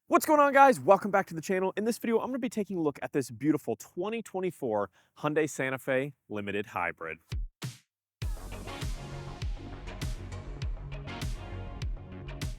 What's going on, guys? Welcome back to the channel. In this video, I'm going to be taking a look at this beautiful 2024 Hyundai Santa Fe Limited Hybrid.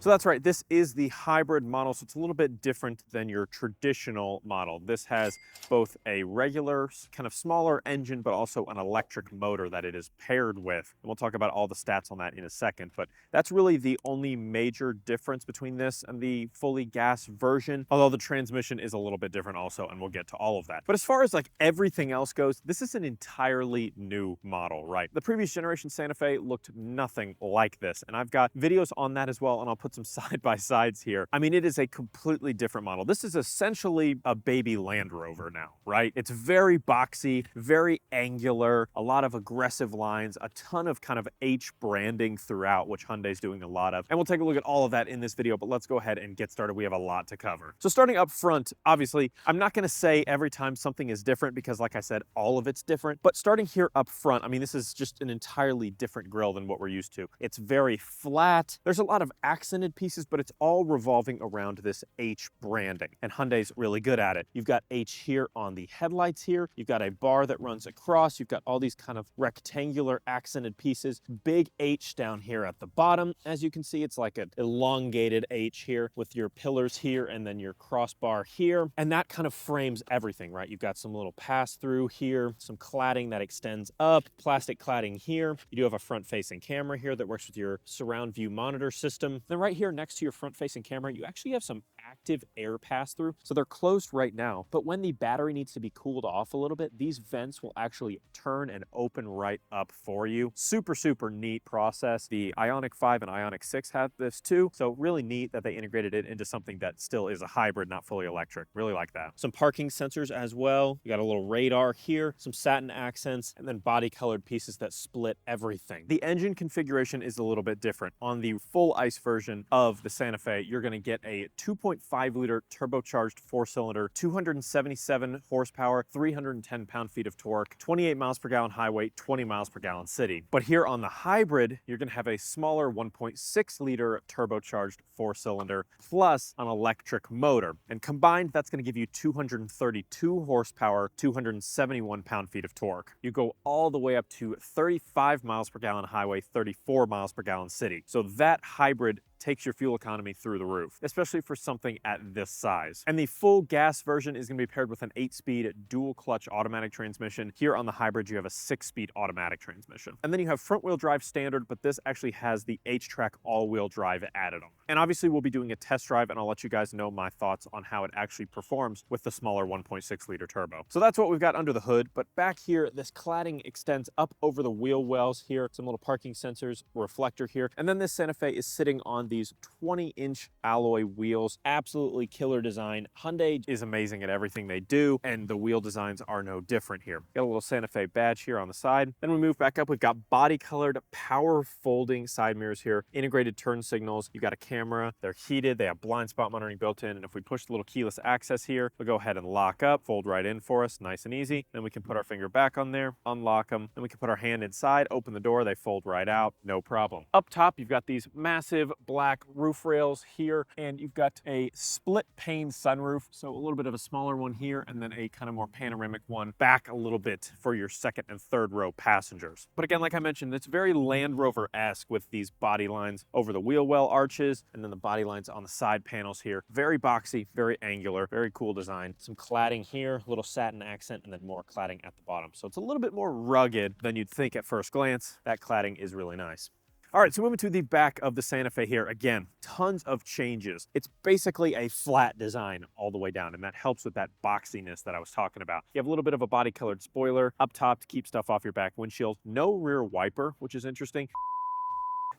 So that's right, this is the hybrid model, so it's a little bit different than your traditional model. This has both a regular, kind of smaller engine, but also an electric motor that it is paired with. And we'll talk about all the stats on that in a second, but that's really the only major difference between this and the fully gas version, although the transmission is a little bit different also, and we'll get to all of that. But as far as like everything else goes, this is an entirely new model, right? The previous generation Santa Fe looked nothing like this, and I've got videos on that as well, and I'll put some side-by-sides here. I mean, it is a completely different model. This is essentially a baby Land Rover now, right? It's very boxy, very angular, a lot of aggressive lines, a ton of kind of H branding throughout, which Hyundai's doing a lot of. And we'll take a look at all of that in this video, but let's go ahead and get started. We have a lot to cover. So starting up front, obviously, I'm not gonna say every time something is different because like I said, all of it's different, but starting here up front, I mean, this is just an entirely different grille than what we're used to. It's very flat. There's a lot of accented pieces, but it's all revolving around this H branding, and Hyundai's really good at it. You've got H here on the headlights here. You've got a bar that runs across. You've got all these kind of rectangular accented pieces. Big H down here at the bottom. As you can see, it's like an elongated H here with your pillars here and then your crossbar here. And that kind of frames everything, right? You've got some little pass-through here, some cladding that extends up, plastic cladding here. You do have a front-facing camera here that works with your surround view monitor system. Then right here next to your front-facing camera, you actually have some active air pass-through. So they're closed right now, but when the battery needs to be cooled off a little bit, these vents will actually turn and open right up for you. Super, super neat process. The Ioniq 5 and Ioniq 6 have this too, so really neat that they integrated it into something that still is a hybrid, not fully electric. Really like that. Some parking sensors as well. You got a little radar here, some satin accents, and then body-colored pieces that split everything. The engine configuration is a little bit different. On the full ICE version of the Santa Fe, you're going to get a 2.5-liter turbocharged four-cylinder, 277 horsepower, 310 pound-feet of torque, 28 miles per gallon highway, 20 miles per gallon city. But here on the hybrid, you're going to have a smaller 1.6-liter turbocharged four-cylinder plus an electric motor. And combined, that's going to give you 232 horsepower, 271 pound-feet of torque. You go all the way up to 35 miles per gallon highway, 34 miles per gallon city. So that hybrid takes your fuel economy through the roof, especially for something at this size. And the full gas version is going to be paired with an 8-speed dual clutch automatic transmission. Here on the hybrid, you have a 6-speed automatic transmission. And then you have front wheel drive standard, but this actually has the H-Track all-wheel drive added on. And obviously we'll be doing a test drive, and I'll let you guys know my thoughts on how it actually performs with the smaller 1.6-liter turbo. So that's what we've got under the hood, but back here, this cladding extends up over the wheel wells here, some little parking sensors, reflector here, and then this Santa Fe is sitting on these 20-inch alloy wheels. Absolutely killer design. Hyundai is amazing at everything they do, and the wheel designs are no different here. Got a little Santa Fe badge here on the side. Then we move back up. We've got body-colored, power folding side mirrors here, integrated turn signals. You've got a camera. They're heated. They have blind spot monitoring built in, and if we push the little keyless access here, we'll go ahead and lock up, fold right in for us, nice and easy. Then we can put our finger back on there, unlock them. Then we can put our hand inside, open the door. They fold right out, no problem. Up top, you've got these massive black roof rails here, and you've got a split pane sunroof, so a little bit of a smaller one here and then a kind of more panoramic one back a little bit for your second and third row passengers. But again, like I mentioned, it's very Land Rover-esque with these body lines over the wheel well arches and then the body lines on the side panels here. Very boxy, very angular, very cool design. Some cladding here, little satin accent, and then more cladding at the bottom. So it's a little bit more rugged than you'd think at first glance. That cladding is really nice. All right, so moving to the back of the Santa Fe here, again, tons of changes. It's basically a flat design all the way down, and that helps with that boxiness that I was talking about. You have a little bit of a body-colored spoiler up top to keep stuff off your back windshield. No rear wiper, which is interesting.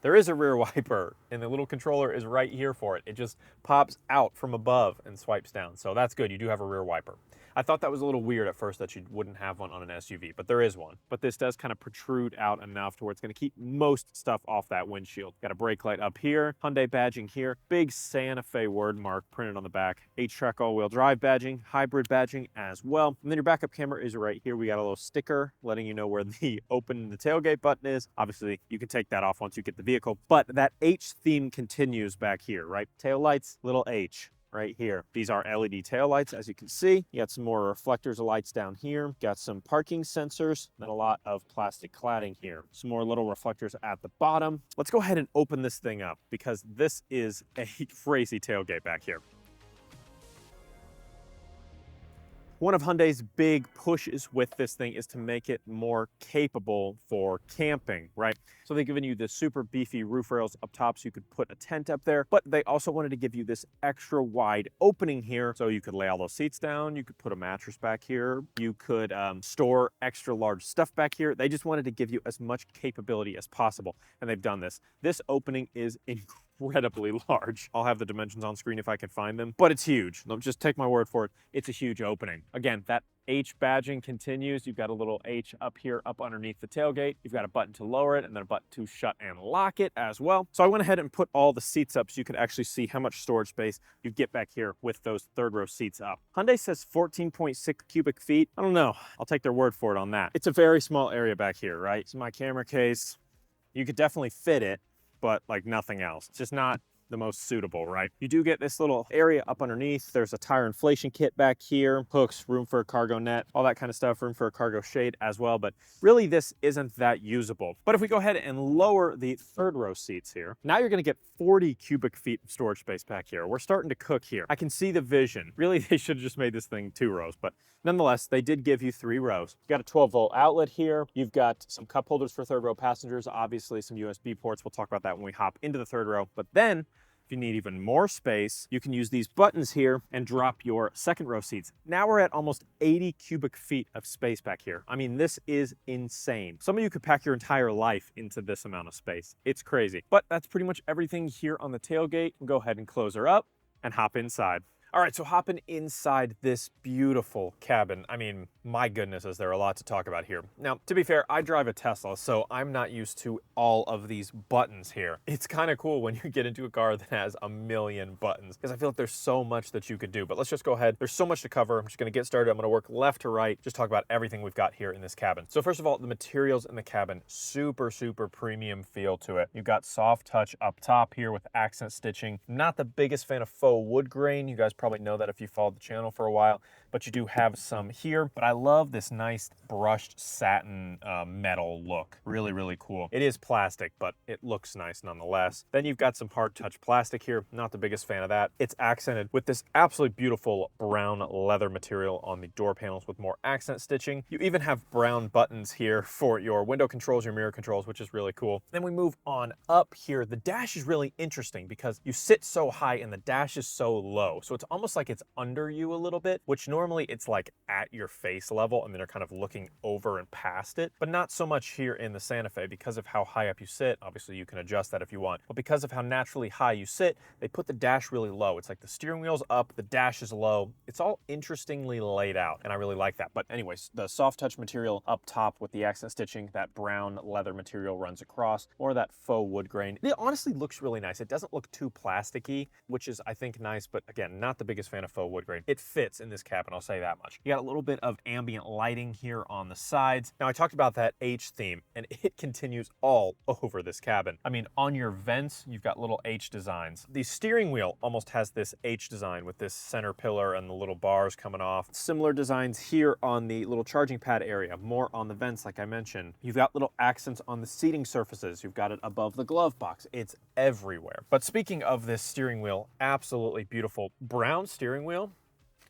There is a rear wiper, and the little controller is right here for it. It just pops out from above and swipes down, so that's good. You do have a rear wiper. I thought that was a little weird at first that you wouldn't have one on an SUV, but there is one. But this does kind of protrude out enough to where it's going to keep most stuff off that windshield. Got a brake light up here, Hyundai badging here, big Santa Fe word mark printed on the back, H-Track all-wheel drive badging, hybrid badging as well. And then your backup camera is right here. We got a little sticker letting you know where the open the tailgate button is. Obviously, you can take that off once you get the vehicle, but that H theme continues back here, right? Tail lights, little H. right here. These are LED taillights, as you can see. You got some more reflectors of lights down here. Got some parking sensors and a lot of plastic cladding here. Some more little reflectors at the bottom. Let's go ahead and open this thing up because this is a crazy tailgate back here. One of Hyundai's big pushes with this thing is to make it more capable for camping, right? So they've given you the super beefy roof rails up top so you could put a tent up there, but they also wanted to give you this extra wide opening here so you could lay all those seats down, you could put a mattress back here, you could store extra large stuff back here. They just wanted to give you as much capability as possible, and they've done this. This opening is incredibly large. I'll have the dimensions on screen if I can find them, but it's huge. Just take my word for it. It's a huge opening. Again, that H badging continues. You've got a little H up here, up underneath the tailgate. You've got a button to lower it and then a button to shut and lock it as well. So I went ahead and put all the seats up so you could actually see how much storage space you get back here with those third row seats up. Hyundai says 14.6 cubic feet. I don't know. I'll take their word for it on that. It's a very small area back here, right? It's my camera case. You could definitely fit it, but like nothing else. It's just not the most suitable, right? You do get this little area up underneath. There's a tire inflation kit back here, hooks, room for a cargo net, all that kind of stuff, room for a cargo shade as well, but really this isn't that usable. But if we go ahead and lower the third row seats here, now you're gonna get 40 cubic feet of storage space back here. We're starting to cook here. I can see the vision. Really, they should have just made this thing 2 rows, but nonetheless, they did give you 3 rows. You've got a 12-volt outlet here. You've got some cup holders for third row passengers, obviously some USB ports. We'll talk about that when we hop into the third row, but then if you need even more space, you can use these buttons here and drop your second row seats. Now we're at almost 80 cubic feet of space back here. I mean, this is insane. Some of you could pack your entire life into this amount of space. It's crazy. But that's pretty much everything here on the tailgate. We'll go ahead and close her up and hop inside. All right, so hopping inside this beautiful cabin. I mean, my goodness, is there a lot to talk about here. Now, to be fair, I drive a Tesla, so I'm not used to all of these buttons here. It's kind of cool when you get into a car that has a million buttons, because I feel like there's so much that you could do. But let's just go ahead. There's so much to cover. I'm just gonna get started. I'm gonna work left to right, just talk about everything we've got here in this cabin. So first of all, the materials in the cabin, super, super premium feel to it. You've got soft touch up top here with accent stitching. Not the biggest fan of faux wood grain. You guys probably know that if you followed the channel for a while, but you do have some here. But I love this nice brushed satin metal look. Really, really cool. It is plastic, but it looks nice nonetheless. Then you've got some hard touch plastic here. Not the biggest fan of that. It's accented with this absolutely beautiful brown leather material on the door panels with more accent stitching. You even have brown buttons here for your window controls, your mirror controls, which is really cool. Then we move on up here. The dash is really interesting because you sit so high and the dash is so low. So it's almost like it's under you a little bit, which normally it's like at your face level and then you're kind of looking over and past it, but not so much here in the Santa Fe because of how high up you sit. Obviously you can adjust that if you want, but because of how naturally high you sit, they put the dash really low. It's like the steering wheel's up, the dash is low. It's all interestingly laid out and I really like that. But anyways, the soft touch material up top with the accent stitching, that brown leather material runs across, or that faux wood grain. It honestly looks really nice. It doesn't look too plasticky, which is I think nice, but again, not the biggest fan of faux wood grain. It fits in this cabin, I'll say that much. You got a little bit of ambient lighting here on the sides. Now I talked about that H theme and it continues all over this cabin. I mean, on your vents, you've got little H designs. The steering wheel almost has this H design with this center pillar and the little bars coming off. Similar designs here on the little charging pad area, more on the vents like I mentioned. You've got little accents on the seating surfaces. You've got it above the glove box. It's everywhere. But speaking of this steering wheel, absolutely beautiful brown steering wheel.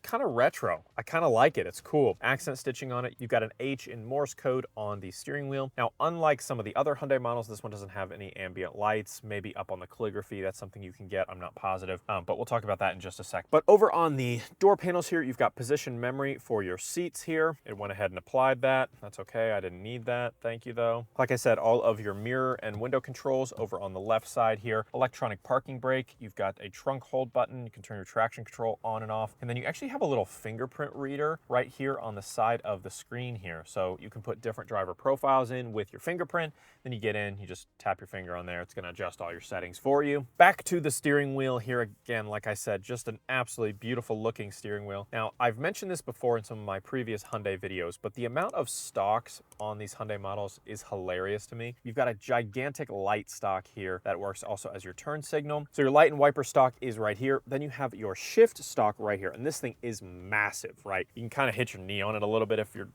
Kind of retro. I kind of like it. It's cool. Accent stitching on it. You've got an H in Morse code on the steering wheel. Now, unlike some of the other Hyundai models, this one doesn't have any ambient lights, maybe up on the calligraphy. That's something you can get. I'm not positive, but we'll talk about that in just a sec. But over on the door panels here, you've got position memory for your seats here. It went ahead and applied that. That's okay. I didn't need that. Thank you, though. Like I said, all of your mirror and window controls over on the left side here. Electronic parking brake. You've got a trunk hold button. You can turn your traction control on and off. And then you actually have have a little fingerprint reader right here on the side of the screen here. So you can put different driver profiles in with your fingerprint. Then you get in, you just tap your finger on there. It's gonna adjust all your settings for you. Back to the steering wheel here again, like I said, just an absolutely beautiful looking steering wheel. Now, I've mentioned this before in some of my previous Hyundai videos, but the amount of stalks on these Hyundai models is hilarious to me. You've got a gigantic light stalk here that works also as your turn signal. So your light and wiper stalk is right here. Then you have your shift stalk right here. And this thing is massive, right? You can kind of hit your knee on it a little bit if you're,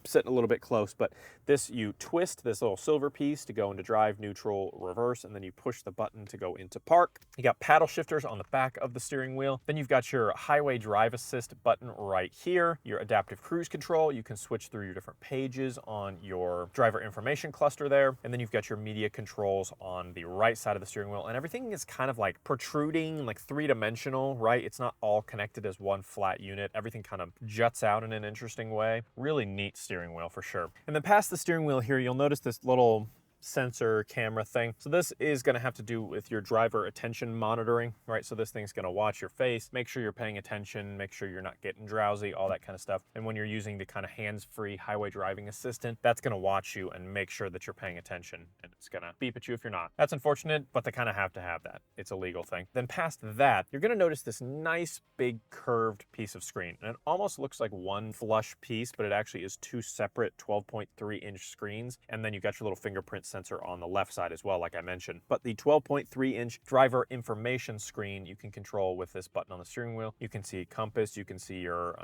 sitting a little bit close, but this, you twist this little silver piece to go into drive, neutral, reverse, and then you push the button to go into park. You got paddle shifters on the back of the steering wheel. Then you've got your highway drive assist button right here, your adaptive cruise control. You can switch through your different pages on your driver information cluster there. And then you've got your media controls on the right side of the steering wheel. And everything is kind of like protruding, like three-dimensional, right? It's not all connected as one flat unit. Everything kind of juts out in an interesting way. Really neat steering wheel for sure. And then past the steering wheel here, you'll notice this little sensor camera thing. So this is going to have to do with your driver attention monitoring, right? So this thing's going to watch your face, make sure you're paying attention, make sure you're not getting drowsy, all that kind of stuff. And when you're using the kind of hands-free highway driving assistant, that's going to watch you and make sure that you're paying attention, and it's going to beep at you if you're not. That's unfortunate, but they kind of have to have that. It's a legal thing. Then past that, you're going to notice this nice big curved piece of screen, and it almost looks like one flush piece, but it actually is two separate 12.3-inch screens. And then you've got your little fingerprint sensor on the left side as well, like I mentioned. But the 12.3-inch driver information screen you can control with this button on the steering wheel. You can see compass, you can see your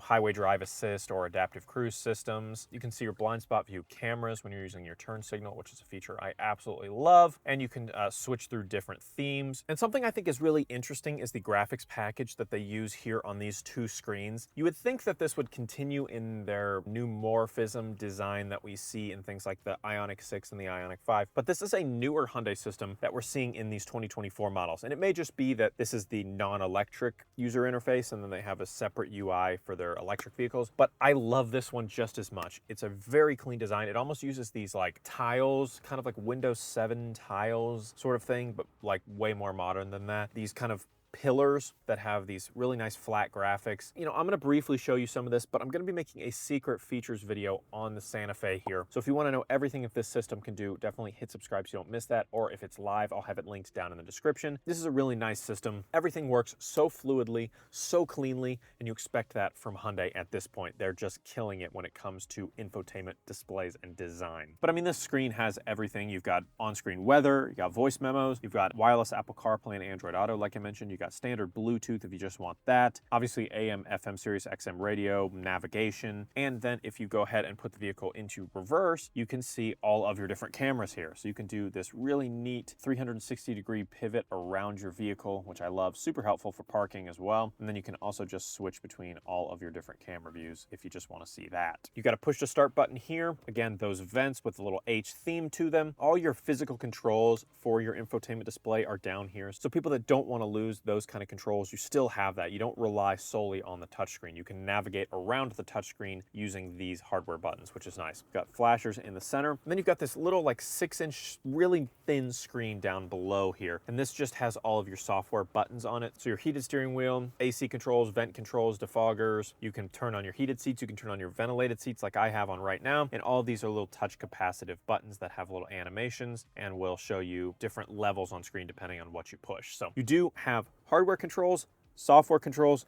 highway drive assist or adaptive cruise systems. You can see your blind spot view cameras when you're using your turn signal, which is a feature I absolutely love. And you can switch through different themes. And something I think is really interesting is the graphics package that they use here on these two screens. You would think that this would continue in their new morphism design that we see in things like the Ioniq 6 and the Ioniq 5, but this is a newer Hyundai system that we're seeing in these 2024 models. And it may just be that this is the non-electric user interface and then they have a separate UI for their electric vehicles, but I love this one just as much. It's a very clean design. It almost uses these like tiles, kind of like Windows 7 tiles sort of thing, but like way more modern than that. These kind of pillars that have these really nice flat graphics. I'm going to briefly show you some of this, but I'm going to be making a secret features video on the Santa Fe here. So if you want to know everything that this system can do, definitely hit subscribe so you don't miss that. Or if it's live, I'll have it linked down in the description. This is a really nice system. Everything works so fluidly, so cleanly, and you expect that from Hyundai at this point. They're just killing it when it comes to infotainment displays and design. But I mean, this screen has everything. You've got on-screen weather, you've got voice memos, you've got wireless Apple CarPlay and Android Auto, like I mentioned. You got standard Bluetooth if you just want that. Obviously AM, FM, Sirius XM radio, navigation. And then if you go ahead and put the vehicle into reverse, you can see all of your different cameras here. So you can do this really neat 360-degree pivot around your vehicle, which I love. Super helpful for parking as well. And then you can also just switch between all of your different camera views if you just want to see that. You got a push to start button here. Again, those vents with the little H theme to them. All your physical controls for your infotainment display are down here. So people that don't want to lose those kind of controls, you still have that. You don't rely solely on the touchscreen. You can navigate around the touchscreen using these hardware buttons, which is nice. You've got flashers in the center. And then you've got this little like 6-inch, really thin screen down below here. And this just has all of your software buttons on it. So your heated steering wheel, AC controls, vent controls, defoggers. You can turn on your heated seats. You can turn on your ventilated seats like I have on right now. And all of these are little touch capacitive buttons that have little animations and will show you different levels on screen depending on what you push. So you do have hardware controls, software controls,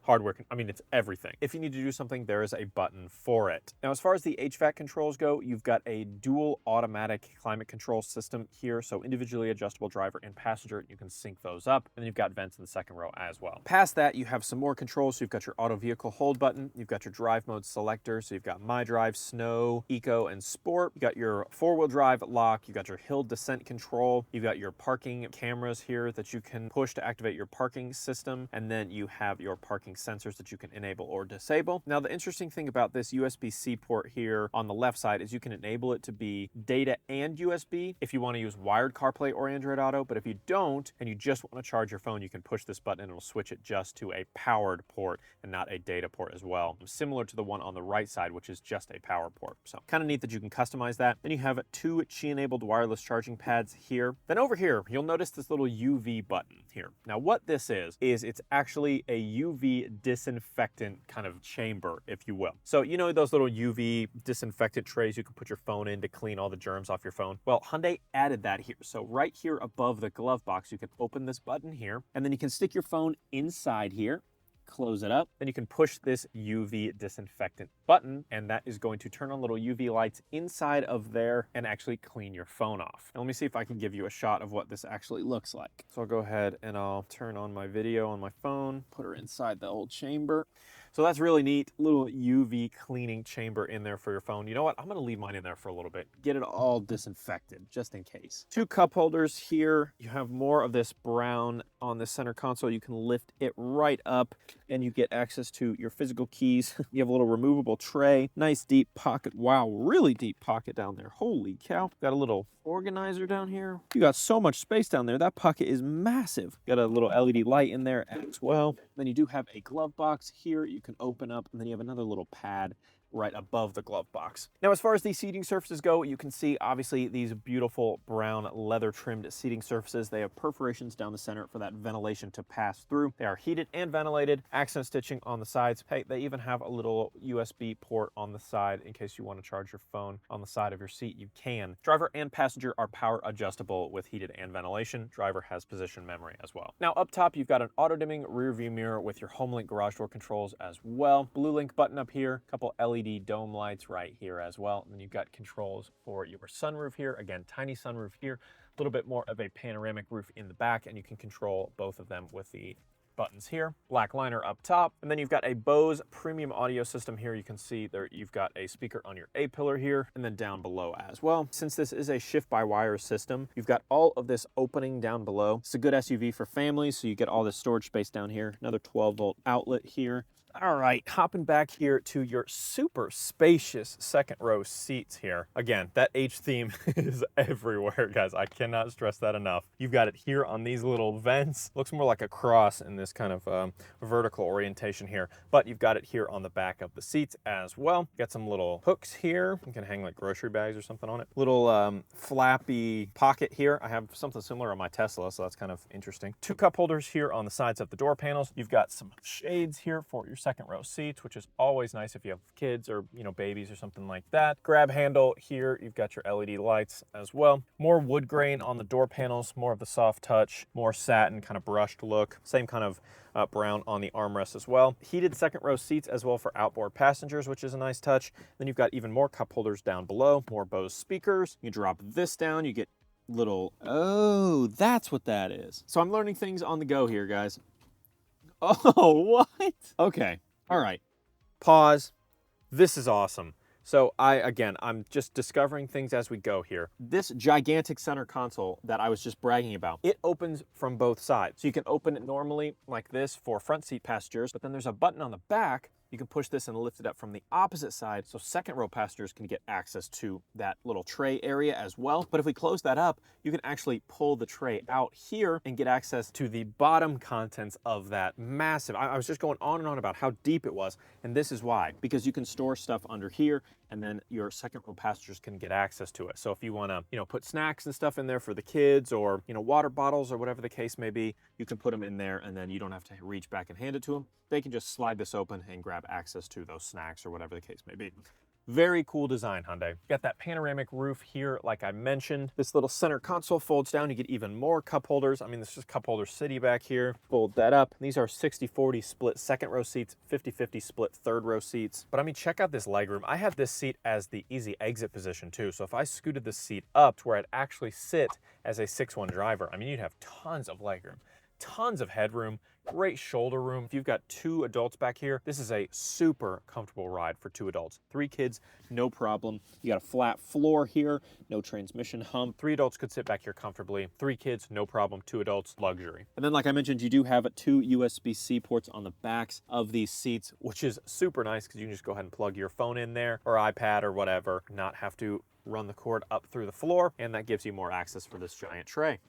hardware. I mean, it's everything. If you need to do something, there is a button for it. Now, as far as the HVAC controls go, you've got a dual automatic climate control system here. So individually adjustable driver and passenger, you can sync those up. And then you've got vents in the second row as well. Past that, you have some more controls. So you've got your auto vehicle hold button. You've got your drive mode selector. So you've got My Drive, Snow, Eco, and Sport. You've got your four-wheel drive lock. You've got your hill descent control. You've got your parking cameras here that you can push to activate your parking system. And then you have your parking sensors that you can enable or disable. Now, the interesting thing about this USB-C port here on the left side is you can enable it to be data and USB if you want to use wired CarPlay or Android Auto, but if you don't and you just want to charge your phone, you can push this button and it'll switch it just to a powered port and not a data port as well, similar to the one on the right side, which is just a power port. So kind of neat that you can customize that. Then you have 2 Qi-enabled wireless charging pads here. Then over here, you'll notice this little UV button here. Now what this is it's actually a UV disinfectant kind of chamber, if you will. So you know those little UV disinfectant trays you can put your phone in to clean all the germs off your phone? Well, Hyundai added that here. So right here above the glove box, you can open this button here, and then you can stick your phone inside here, close it up, then you can push this UV disinfectant button, and that is going to turn on little UV lights inside of there and actually clean your phone off. Now, let me see if I can give you a shot of what this actually looks like. So I'll go ahead and I'll turn on my video on my phone, put her inside the old chamber. So that's really neat, little UV cleaning chamber in there for your phone. You know what, I'm gonna leave mine in there for a little bit, get it all disinfected, just in case. 2 cup holders here. You have more of this brown on the center console. You can lift it right up and you get access to your physical keys. You have a little removable tray, nice deep pocket. Wow, really deep pocket down there. Holy cow. Got a little organizer down here. You got so much space down there. That pocket is massive. Got a little LED light in there as well. Then you do have a glove box here you can open up, and then you have another little pad right above the glove box. Now, as far as these seating surfaces go, you can see obviously these beautiful brown leather trimmed seating surfaces. They have perforations down the center for that ventilation to pass through. They are heated and ventilated, accent stitching on the sides. Hey, they even have a little USB port on the side in case you want to charge your phone on the side of your seat. You can. Driver and passenger are power adjustable with heated and ventilation. Driver has position memory as well. Now, up top, you've got an auto dimming rear view mirror with your HomeLink garage door controls as well. Blue Link button up here, a couple LED dome lights right here as well. And then you've got controls for your sunroof here. Again, tiny sunroof here, a little bit more of a panoramic roof in the back, and you can control both of them with the buttons here. Black liner up top, and then you've got a Bose premium audio system here. You can see there you've got a speaker on your A-pillar here, and then down below as well. Since this is a shift-by-wire system, you've got all of this opening down below. It's a good SUV for families, so you get all this storage space down here. Another 12-volt outlet here. All right, hopping back here to your super spacious second row seats here. Again, that H theme is everywhere, guys. I cannot stress that enough. You've got it here on these little vents. Looks more like a cross in this kind of vertical orientation here, but you've got it here on the back of the seats as well. Got some little hooks here. You can hang like grocery bags or something on it. Little flappy pocket here. I have something similar on my Tesla, so that's kind of interesting. 2 cup holders here on the sides of the door panels. You've got some shades here for your second row seats, which is always nice if you have kids or, you know, babies or something like that. Grab handle here. You've got your LED lights as well. More wood grain on the door panels, more of the soft touch, more satin kind of brushed look. Same kind of brown on the armrest as well. Heated second row seats as well for outboard passengers, which is a nice touch. Then you've got even more cup holders down below, more Bose speakers. You drop this down, you get little, oh, that's what that is. So I'm learning things on the go here, guys. Oh, what? Okay. All right, pause. This is awesome. So I'm just discovering things as we go here. This gigantic center console that I was just bragging about, it opens from both sides. So you can open it normally like this for front seat passengers, but then there's a button on the back. You can push this and lift it up from the opposite side, so second row passengers can get access to that little tray area as well. But if we close that up, you can actually pull the tray out here and get access to the bottom contents of that massive. I was just going on and on about how deep it was, and this is why. Because you can store stuff under here, and then your second row passengers can get access to it. So if you want to, you know, put snacks and stuff in there for the kids, or, you know, water bottles or whatever the case may be, you can put them in there, and then you don't have to reach back and hand it to them. They can just slide this open and grab access to those snacks or whatever the case may be. Very cool design, Hyundai. Got that panoramic roof here, like I mentioned. This little center console folds down. You get even more cup holders. I mean, this is cup holder city back here. Fold that up. These are 60-40 split second row seats, 50-50 split third row seats. But I mean, check out this legroom. I have this seat as the easy exit position too. So if I scooted this seat up to where I'd actually sit as a 6'1" driver, I mean, you'd have tons of legroom, tons of headroom, great shoulder room. If you've got 2 adults back here, this is a super comfortable ride for 2 adults. 3 kids, no problem. You got a flat floor here, no transmission hump. 3 adults could sit back here comfortably. 3 kids, no problem. 2 adults, luxury. And then like I mentioned, you do have 2 USB-C ports on the backs of these seats, which is super nice because you can just go ahead and plug your phone in there or iPad or whatever, not have to run the cord up through the floor, and that gives you more access for this giant tray.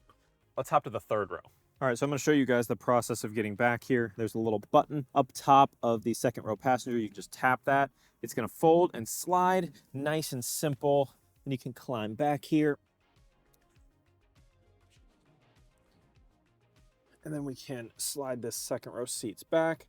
Let's hop to the 3rd row. All right, so I'm gonna show you guys the process of getting back here. There's a little button up top of the 2nd row passenger. You can just tap that. It's gonna fold and slide, nice and simple. And you can climb back here. And then we can slide this 2nd row seats back.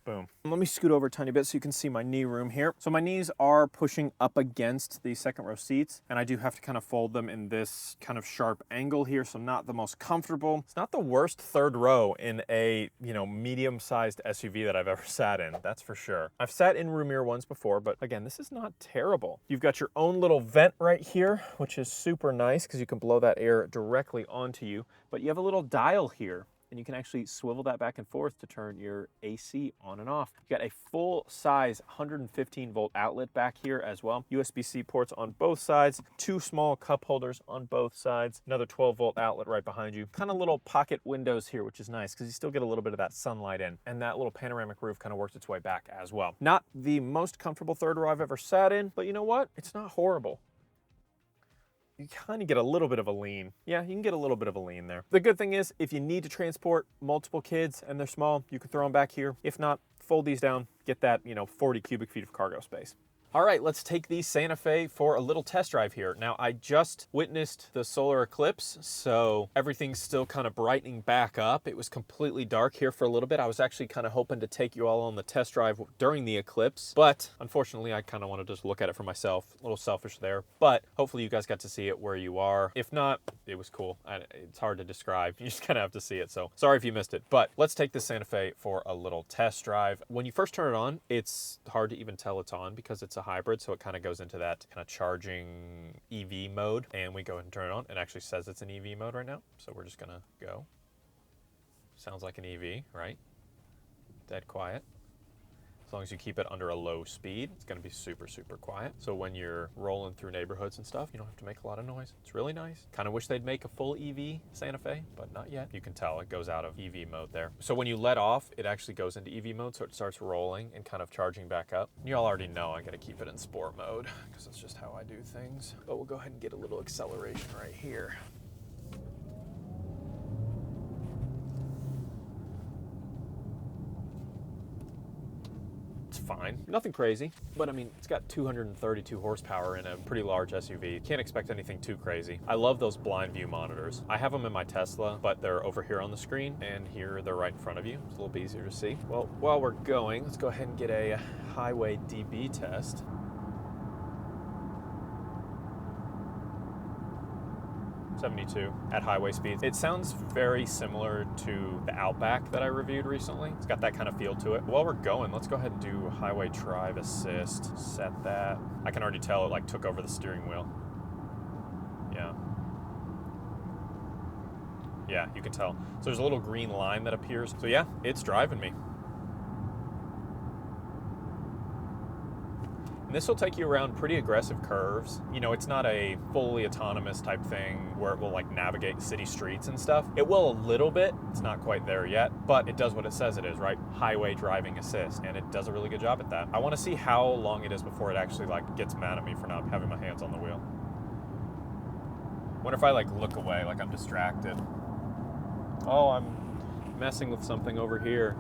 Boom. Let me scoot over a tiny bit so you can see my knee room here. So my knees are pushing up against the 2nd row seats, and I do have to kind of fold them in this kind of sharp angle here, so not the most comfortable. It's not the worst 3rd row in a, medium-sized SUV that I've ever sat in, that's for sure. I've sat in roomier ones before, but again, this is not terrible. You've got your own little vent right here, which is super nice because you can blow that air directly onto you, but you have a little dial here, and you can actually swivel that back and forth to turn your AC on and off. You got a full-size 115-volt outlet back here as well. USB-C ports on both sides, 2 small cup holders on both sides, another 12-volt outlet right behind you. Kind of little pocket windows here, which is nice because you still get a little bit of that sunlight in, and that little panoramic roof kind of works its way back as well. Not the most comfortable 3rd row I've ever sat in, but you know what? It's not horrible. You kind of get a little bit of a lean. Yeah, you can get a little bit of a lean there. The good thing is, if you need to transport multiple kids and they're small, you can throw them back here. If not, fold these down, get that, 40 cubic feet of cargo space. All right, let's take the Santa Fe for a little test drive here. Now, I just witnessed the solar eclipse, so everything's still kind of brightening back up. It was completely dark here for a little bit. I was actually kind of hoping to take you all on the test drive during the eclipse, but unfortunately, I kind of want to just look at it for myself. A little selfish there, but hopefully you guys got to see it where you are. If not, it was cool. It's hard to describe. You just kind of have to see it, so sorry if you missed it. But let's take the Santa Fe for a little test drive. When you first turn it on, it's hard to even tell it's on because it's a hybrid, so it kind of goes into that kind of charging EV mode, and we go ahead and turn it on. It actually says it's an EV mode right now, so we're just gonna go. Sounds like an EV, right? Dead quiet. As long as you keep it under a low speed, it's gonna be super, super quiet. So when you're rolling through neighborhoods and stuff, you don't have to make a lot of noise. It's really nice. Kind of wish they'd make a full EV Santa Fe, but not yet. You can tell it goes out of EV mode there. So when you let off, it actually goes into EV mode, so it starts rolling and kind of charging back up. You all already know I gotta keep it in sport mode, because that's just how I do things. But we'll go ahead and get a little acceleration right here. Fine. Nothing crazy, but I mean, it's got 232 horsepower in a pretty large SUV. Can't expect anything too crazy. I love those blind view monitors. I have them in my Tesla, but they're over here on the screen, and here they're right in front of you. It's a little bit easier to see. Well, while we're going, let's go ahead and get a highway DB test. .72 at highway speeds. It sounds very similar to the Outback that I reviewed recently. It's got that kind of feel to it. While we're going, let's go ahead and do highway drive assist. Set that. I can already tell it like took over the steering wheel. Yeah. Yeah, you can tell. So there's a little green line that appears. So yeah, it's driving me. And this will take you around pretty aggressive curves. You know, it's not a fully autonomous type thing where it will like navigate city streets and stuff. It will a little bit, it's not quite there yet, but it does what it says it is, right? Highway driving assist, and it does a really good job at that. I wanna see how long it is before it actually like gets mad at me for not having my hands on the wheel. Wonder if I like look away, like I'm distracted. Oh, I'm messing with something over here.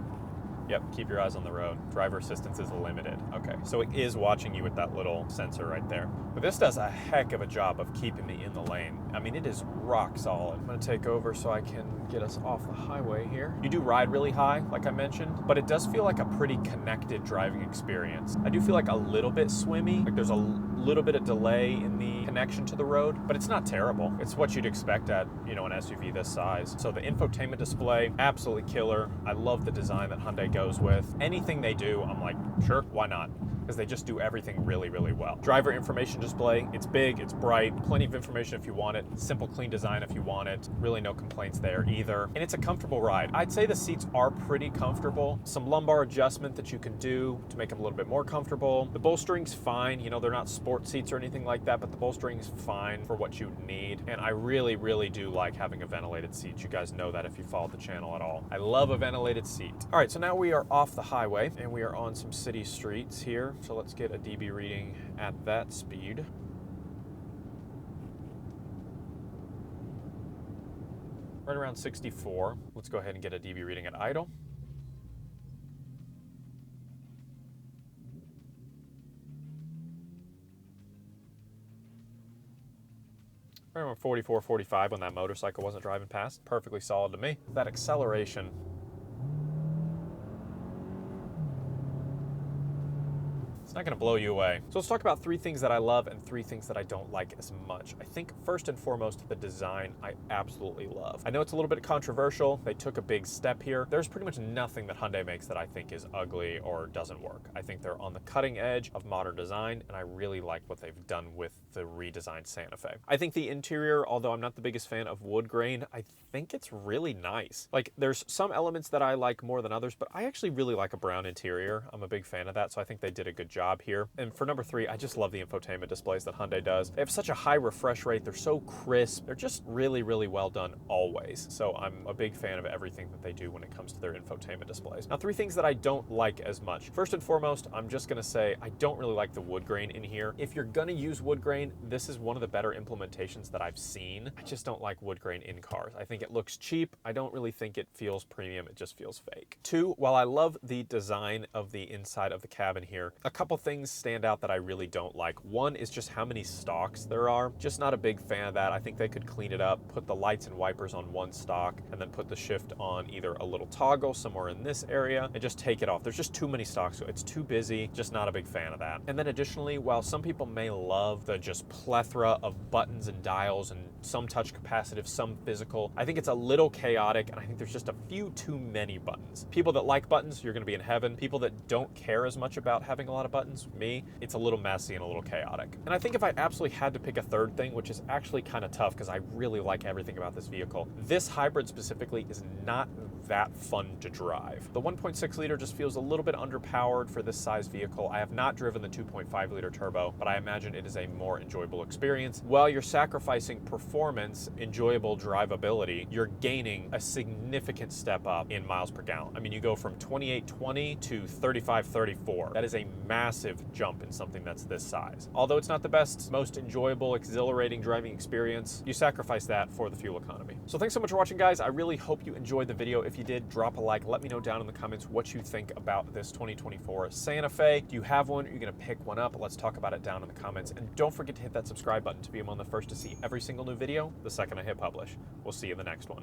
Yep, keep your eyes on the road. Driver assistance is limited. Okay, so it is watching you with that little sensor right there. But this does a heck of a job of keeping me in the lane. I mean, it is rock solid. I'm gonna take over so I can get us off the highway here. You do ride really high, like I mentioned, but it does feel like a pretty connected driving experience. I do feel like a little bit swimmy, like there's a little bit of delay in the connection to the road, but it's not terrible. It's what you'd expect at, you know, an SUV this size. So the infotainment display, absolutely killer. I love the design that Hyundai goes with. Anything they do, I'm like, sure, why not? Because because they just do everything really, really well. Driver information display, it's big, it's bright, plenty of information if you want it, simple, clean design if you want it, really no complaints there either. And it's a comfortable ride. I'd say the seats are pretty comfortable. Some lumbar adjustment that you can do to make them a little bit more comfortable. The bolstering's fine, you know, they're not sport seats or anything like that, but the bolstering's fine for what you need. And I really, really do like having a ventilated seat. You guys know that if you follow the channel at all. I love a ventilated seat. All right, so now we are off the highway and we are on some city streets here. So let's get a dB reading at that speed. Right around 64. Let's go ahead and get a dB reading at idle. Right around 44, 45 when that motorcycle wasn't driving past. Perfectly solid to me. That acceleration. It's not gonna blow you away. So let's talk about 3 things that I love and 3 things that I don't like as much. I think first and foremost, the design I absolutely love. I know it's a little bit controversial. They took a big step here. There's pretty much nothing that Hyundai makes that I think is ugly or doesn't work. I think they're on the cutting edge of modern design, and I really like what they've done with the redesigned Santa Fe. I think the interior, although I'm not the biggest fan of wood grain, I think it's really nice. Like, there's some elements that I like more than others, but I actually really like a brown interior. I'm a big fan of that, so I think they did a good job here. And for number 3, I just love the infotainment displays that Hyundai does. They have such a high refresh rate. They're so crisp. They're just really, really well done always. So I'm a big fan of everything that they do when it comes to their infotainment displays. Now, 3 things that I don't like as much. First and foremost, I'm just gonna say I don't really like the wood grain in here. If you're gonna use wood grain, this is one of the better implementations that I've seen. I just don't like wood grain in cars. I think it looks cheap. I don't really think it feels premium. It just feels fake. 2, while I love the design of the inside of the cabin here, a couple things stand out that I really don't like. One is just how many stalks there are. Just not a big fan of that. I think they could clean it up, put the lights and wipers on one stalk, and then put the shift on either a little toggle somewhere in this area and just take it off. There's just too many stalks, so it's too busy. Just not a big fan of that. And then additionally, while some people may love the just plethora of buttons and dials and some touch capacitive, some physical, I think it's a little chaotic, and I think there's just a few too many buttons. People that like buttons, you're gonna be in heaven. People that don't care as much about having a lot of buttons, me, it's a little messy and a little chaotic. And I think if I absolutely had to pick a third thing, which is actually kind of tough because I really like everything about this vehicle, this hybrid specifically is not that fun to drive. The 1.6 liter just feels a little bit underpowered for this size vehicle. I have not driven the 2.5 liter turbo, but I imagine it is a more enjoyable experience. While you're sacrificing performance, enjoyable drivability, you're gaining a significant step up in miles per gallon. I mean, you go from 2820 to 3534. That is a massive jump in something that's this size. Although it's not the best, most enjoyable, exhilarating driving experience, you sacrifice that for the fuel economy. So thanks so much for watching, guys. I really hope you enjoyed the video. If you did, drop a like. Let me know down in the comments what you think about this 2024 Santa Fe. Do you have one? Are you gonna pick one up? Let's talk about it down in the comments. And don't forget to hit that subscribe button to be among the first to see every single new video the second I hit publish. We'll see you in the next one.